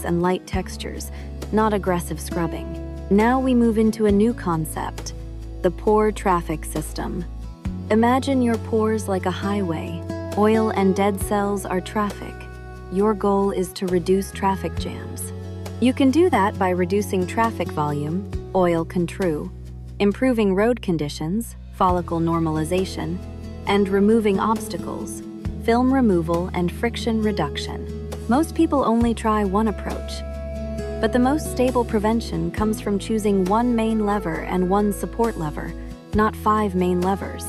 And light textures, not aggressive scrubbing. Now we move into a new concept, the pore traffic system. Imagine your pores like a highway. Oil and dead cells are traffic. Your goal is to reduce traffic jams. You can do that by reducing traffic volume, oil control, improving road conditions, follicle normalization, and removing obstacles, film removal and friction reduction. Most people only try one approach, but the most stable prevention comes from choosing one main lever and one support lever, not 5 main levers.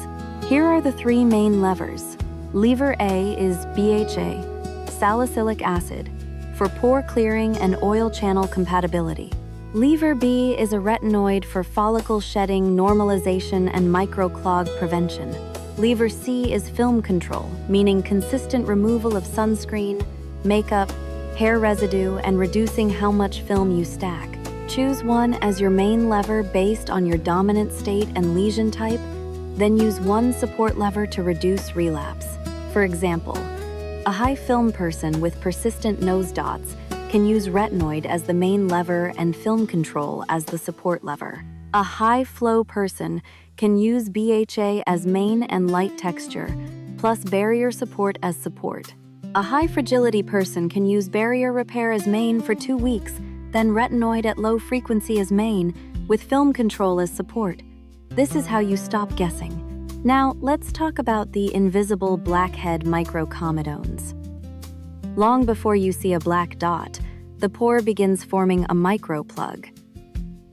Here are the 3 main levers. Lever A is BHA, salicylic acid, for pore clearing and oil channel compatibility. Lever B is a retinoid for follicle shedding, normalization, and microclog prevention. Lever C is film control, meaning consistent removal of sunscreen, makeup, hair residue, and reducing how much film you stack. Choose one as your main lever based on your dominant state and lesion type, then use one support lever to reduce relapse. For example, a high film person with persistent nose dots can use retinoid as the main lever and film control as the support lever. A high flow person can use BHA as main and light texture, plus barrier support as support. A high fragility person can use barrier repair as main for 2 weeks, then retinoid at low frequency as main, with film control as support. This is how you stop guessing. Now, let's talk about the invisible blackhead microcomedones. Long before you see a black dot, the pore begins forming a microplug.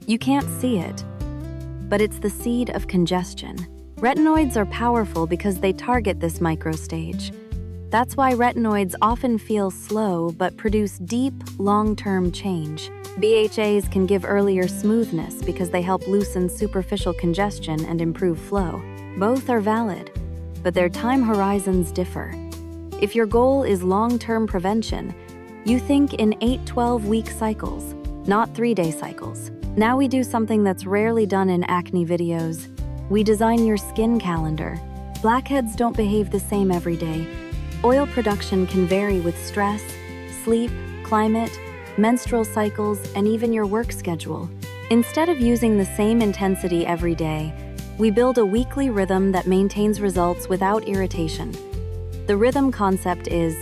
You can't see it, but it's the seed of congestion. Retinoids are powerful because they target this microstage. That's why retinoids often feel slow but produce deep, long-term change. BHAs can give earlier smoothness because they help loosen superficial congestion and improve flow. Both are valid, but their time horizons differ. If your goal is long-term prevention, you think in 8-12-week cycles, not 3-day cycles. Now we do something that's rarely done in acne videos. We design your skin calendar. Blackheads don't behave the same every day. Oil production can vary with stress, sleep, climate, menstrual cycles, and even your work schedule. Instead of using the same intensity every day, we build a weekly rhythm that maintains results without irritation. The rhythm concept is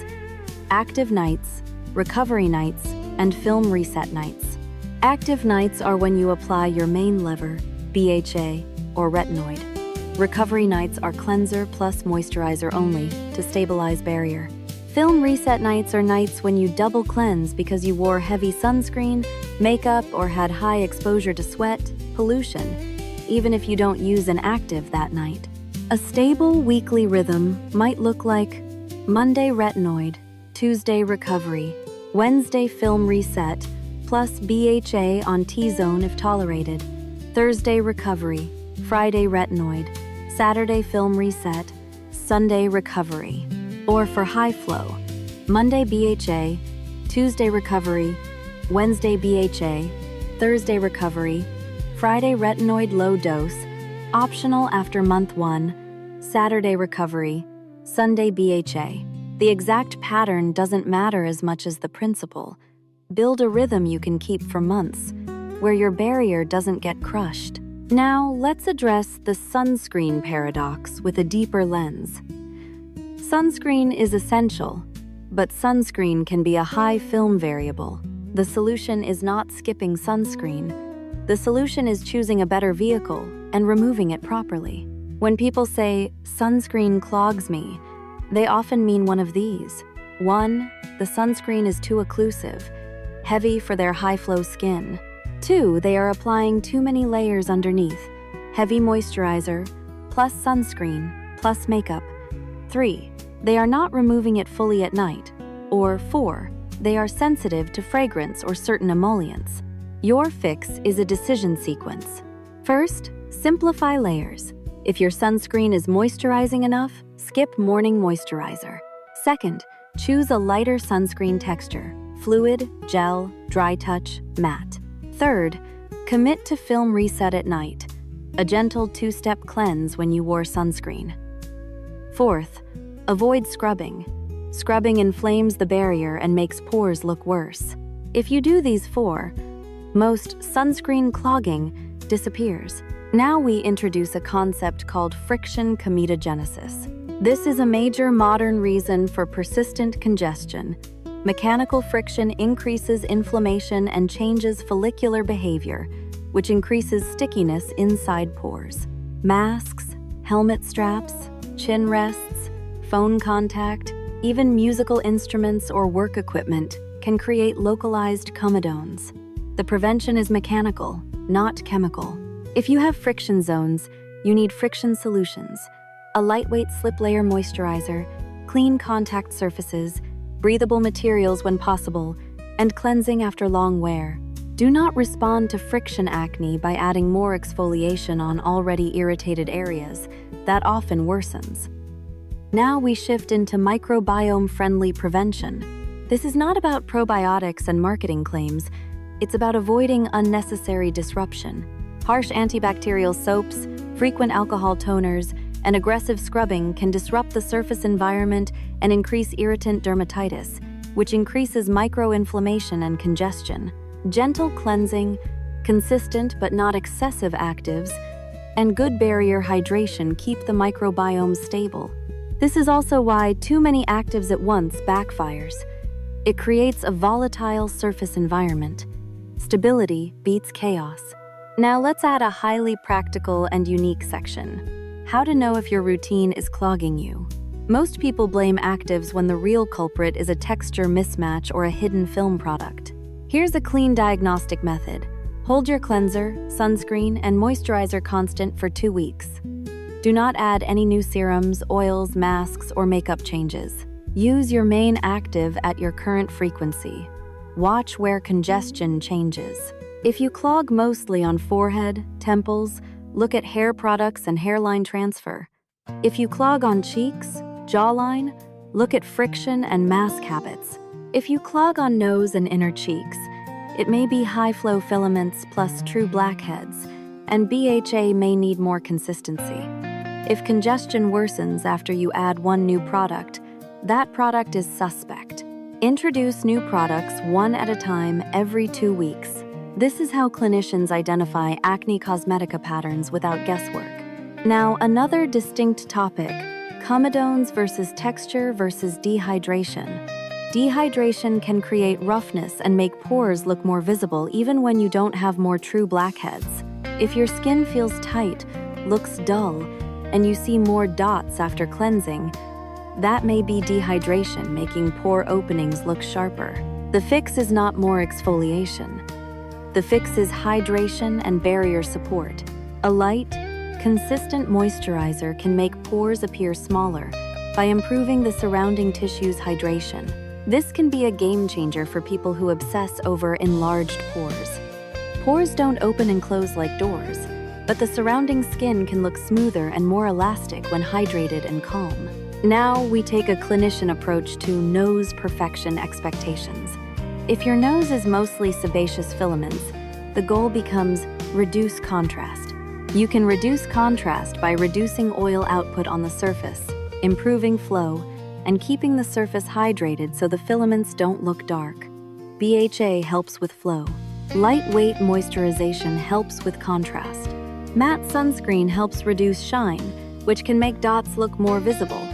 active nights, recovery nights, and film reset nights. Active nights are when you apply your main lever, BHA, or retinoid. Recovery nights are cleanser plus moisturizer only to stabilize barrier. Film reset nights are nights when you double cleanse because you wore heavy sunscreen, makeup, or had high exposure to sweat, pollution, even if you don't use an active that night. A stable weekly rhythm might look like Monday retinoid, Tuesday recovery, Wednesday film reset, plus BHA on T-zone if tolerated, Thursday recovery, Friday retinoid, Saturday film reset, Sunday recovery. Or for high flow, Monday BHA, Tuesday recovery, Wednesday BHA, Thursday recovery, Friday retinoid low dose, optional after month 1, Saturday recovery, Sunday BHA. The exact pattern doesn't matter as much as the principle. Build a rhythm you can keep for months, where your barrier doesn't get crushed. Now, let's address the sunscreen paradox with a deeper lens. Sunscreen is essential, but sunscreen can be a high film variable. The solution is not skipping sunscreen. The solution is choosing a better vehicle and removing it properly. When people say, sunscreen clogs me, they often mean one of these. 1, the sunscreen is too occlusive, heavy for their high-flow skin. 2, they are applying too many layers underneath, heavy moisturizer, plus sunscreen, plus makeup. 3, they are not removing it fully at night. Or 4, they are sensitive to fragrance or certain emollients. Your fix is a decision sequence. First, simplify layers. If your sunscreen is moisturizing enough, skip morning moisturizer. Second, choose a lighter sunscreen texture, fluid, gel, dry touch, matte. Third, commit to film reset at night, a gentle 2-step cleanse when you wore sunscreen. Fourth, avoid scrubbing. Scrubbing inflames the barrier and makes pores look worse. If you do these 4, most sunscreen clogging disappears. Now we introduce a concept called friction comitogenesis. This is a major modern reason for persistent congestion. Mechanical friction increases inflammation and changes follicular behavior, which increases stickiness inside pores. Masks, helmet straps, chin rests, phone contact, even musical instruments or work equipment can create localized comedones. The prevention is mechanical, not chemical. If you have friction zones, you need friction solutions, a lightweight slip layer moisturizer, clean contact surfaces, breathable materials when possible, and cleansing after long wear. Do not respond to friction acne by adding more exfoliation on already irritated areas. That often worsens. Now we shift into microbiome-friendly prevention. This is not about probiotics and marketing claims. It's about avoiding unnecessary disruption. Harsh antibacterial soaps, frequent alcohol toners, and aggressive scrubbing can disrupt the surface environment and increase irritant dermatitis, which increases microinflammation and congestion. Gentle cleansing, consistent but not excessive actives, and good barrier hydration keep the microbiome stable. This is also why too many actives at once backfires. It creates a volatile surface environment. Stability beats chaos. Now let's add a highly practical and unique section. How to know if your routine is clogging you. Most people blame actives when the real culprit is a texture mismatch or a hidden film product. Here's a clean diagnostic method. Hold your cleanser, sunscreen, and moisturizer constant for 2 weeks. Do not add any new serums, oils, masks, or makeup changes. Use your main active at your current frequency. Watch where congestion changes. If you clog mostly on forehead, temples, look at hair products and hairline transfer. If you clog on cheeks, jawline, look at friction and mask habits. If you clog on nose and inner cheeks, it may be high-flow filaments plus true blackheads, and BHA may need more consistency. If congestion worsens after you add one new product, that product is suspect. Introduce new products one at a time every 2 weeks. This is how clinicians identify acne cosmetica patterns without guesswork. Now, another distinct topic, comedones versus texture versus dehydration. Dehydration can create roughness and make pores look more visible even when you don't have more true blackheads. If your skin feels tight, looks dull, and you see more dots after cleansing, that may be dehydration making pore openings look sharper. The fix is not more exfoliation. The fix is hydration and barrier support. A light, consistent moisturizer can make pores appear smaller by improving the surrounding tissue's hydration. This can be a game changer for people who obsess over enlarged pores. Pores don't open and close like doors, but the surrounding skin can look smoother and more elastic when hydrated and calm. Now we take a clinician approach to nose perfection expectations. If your nose is mostly sebaceous filaments, the goal becomes reduce contrast. You can reduce contrast by reducing oil output on the surface, improving flow, and keeping the surface hydrated so the filaments don't look dark. BHA helps with flow. Lightweight moisturization helps with contrast. Matte sunscreen helps reduce shine, which can make dots look more visible.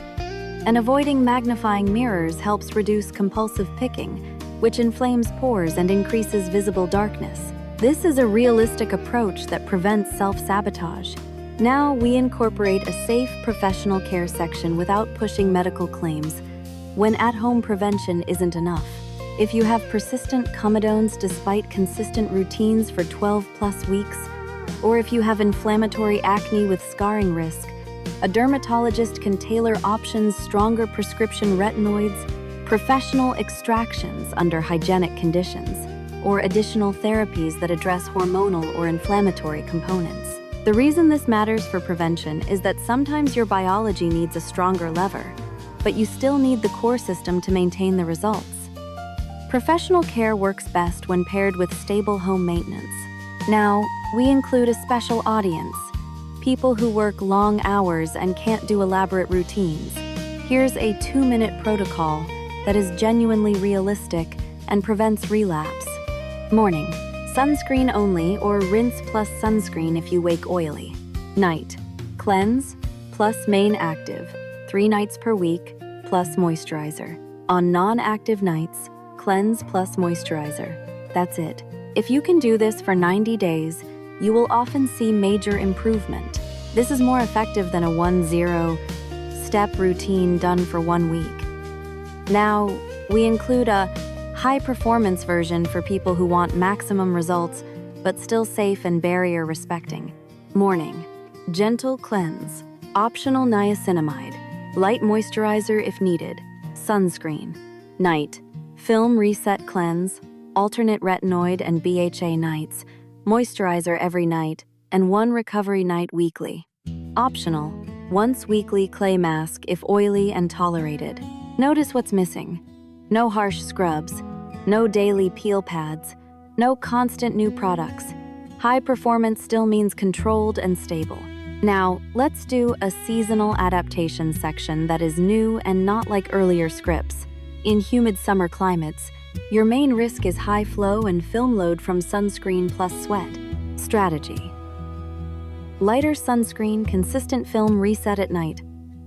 And avoiding magnifying mirrors helps reduce compulsive picking, which inflames pores and increases visible darkness. This is a realistic approach that prevents self-sabotage. Now we incorporate a safe professional care section without pushing medical claims when at-home prevention isn't enough. If you have persistent comedones despite consistent routines for 12+ weeks, or if you have inflammatory acne with scarring risk, a dermatologist can tailor options, stronger prescription retinoids, professional extractions under hygienic conditions, or additional therapies that address hormonal or inflammatory components. The reason this matters for prevention is that sometimes your biology needs a stronger lever, but you still need the core system to maintain the results. Professional care works best when paired with stable home maintenance. Now, we include a special audience, people who work long hours and can't do elaborate routines. Here's a 2-minute protocol that is genuinely realistic and prevents relapse. Morning. Sunscreen only or rinse plus sunscreen if you wake oily. Night. Cleanse plus main active, 3 nights per week, plus moisturizer. On non-active nights, cleanse plus moisturizer. That's it. If you can do this for 90 days, you will often see major improvement. This is more effective than a 1-0-step routine done for 1 week. Now, we include a high-performance version for people who want maximum results, but still safe and barrier-respecting. Morning. Gentle cleanse. Optional niacinamide. Light moisturizer if needed. Sunscreen. Night. Film reset cleanse. Alternate retinoid and BHA nights. Moisturizer every night, and 1 recovery night weekly. Optional. Once weekly clay mask if oily and tolerated. Notice what's missing. No harsh scrubs. No daily peel pads, no constant new products. High performance still means controlled and stable. Now, let's do a seasonal adaptation section that is new and not like earlier scripts. In humid summer climates, your main risk is high flow and film load from sunscreen plus sweat. Strategy. Lighter sunscreen, consistent film reset at night,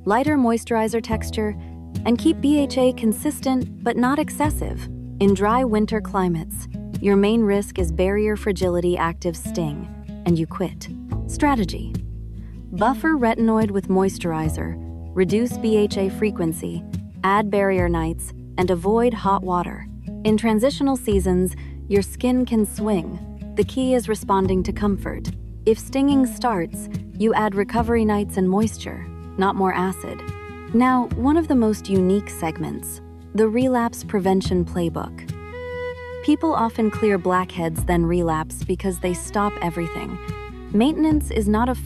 lighter moisturizer texture, and keep BHA consistent but not excessive. In dry winter climates, your main risk is barrier fragility active sting, and you quit. Strategy. Buffer retinoid with moisturizer, reduce BHA frequency, add barrier nights, and avoid hot water. In transitional seasons, your skin can swing. The key is responding to comfort. If stinging starts, you add recovery nights and moisture, not more acid. Now, one of the most unique segments, the relapse prevention playbook. People often clear blackheads then relapse because they stop everything. Maintenance is not a full